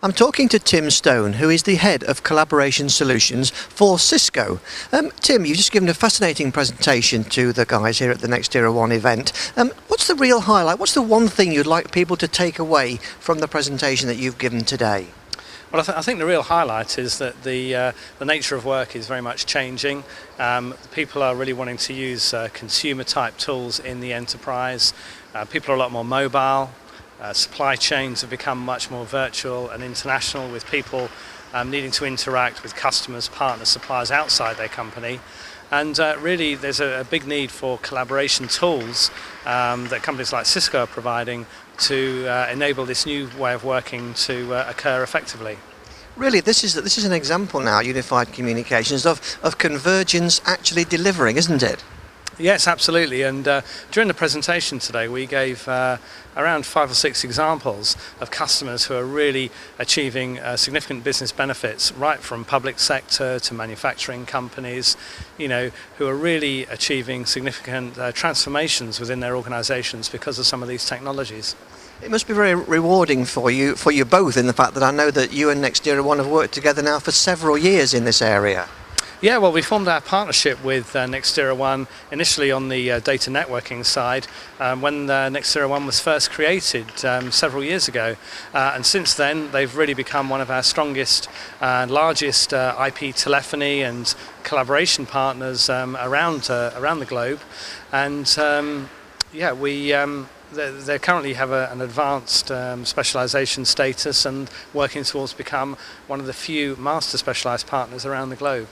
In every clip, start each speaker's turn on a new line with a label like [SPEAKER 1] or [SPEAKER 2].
[SPEAKER 1] I'm talking to Tim Stone, who is the head of collaboration solutions for Cisco. Tim, you've just given a fascinating presentation to the guys here at the NextiraOne event. What's the real highlight? What's the one thing you'd like people to take away from the presentation that you've given today?
[SPEAKER 2] Well, I think the real highlight is that the nature of work is very much changing. People are really wanting to use consumer-type tools in the enterprise. People are a lot more mobile. Supply chains have become much more virtual and international, with people needing to interact with customers, partners, suppliers outside their company. And really there's a big need for collaboration tools that companies like Cisco are providing to enable this new way of working to occur effectively.
[SPEAKER 1] Really, this is an example now, unified communications, of convergence actually delivering, isn't it?
[SPEAKER 2] Yes, absolutely. And during the presentation today, we gave around 5 or 6 examples of customers who are really achieving significant business benefits, right from public sector to manufacturing companies, who are really achieving significant transformations within their organizations because of some of these technologies.
[SPEAKER 1] It must be very rewarding for you both, in the fact that I know that you and NextiraOne have worked together now for several years in this area.
[SPEAKER 2] Yeah, well, we formed our partnership with NextiraOne initially on the data networking side when NextiraOne was first created several years ago. And since then, they've really become one of our strongest and largest IP telephony and collaboration partners around the globe. And they currently have an advanced specialization status and working towards become one of the few master specialized partners around the globe.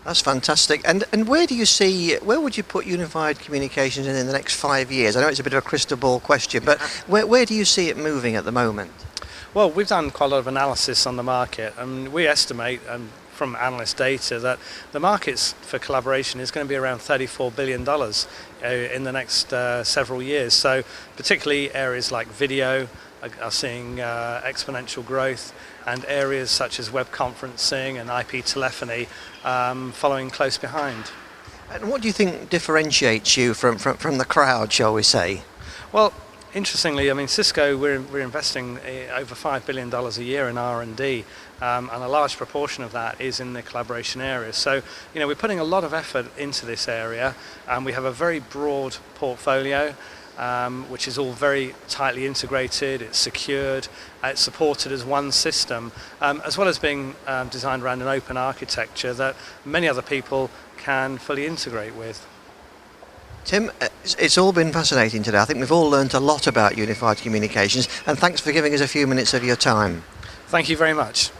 [SPEAKER 1] That's fantastic. And where would you put unified communications in the next 5 years? I know it's a bit of a crystal ball question, but where do you see it moving at the moment?
[SPEAKER 2] Well, we've done quite a lot of analysis on the market, and we estimate from analyst data that the markets for collaboration is going to be around $34 billion in the next several years. So particularly areas like video are seeing exponential growth, and areas such as web conferencing and IP telephony following close behind.
[SPEAKER 1] And what do you think differentiates you from the crowd, shall we say?
[SPEAKER 2] Well, interestingly, I mean, Cisco, we're investing over $5 billion a year in R&D, and a large proportion of that is in the collaboration area. So, we're putting a lot of effort into this area, and we have a very broad portfolio, which is all very tightly integrated, it's secured, it's supported as one system, as well as being designed around an open architecture that many other people can fully integrate with.
[SPEAKER 1] Tim, it's all been fascinating today. I think we've all learned a lot about unified communications, and thanks for giving us a few minutes of your time.
[SPEAKER 2] Thank you very much.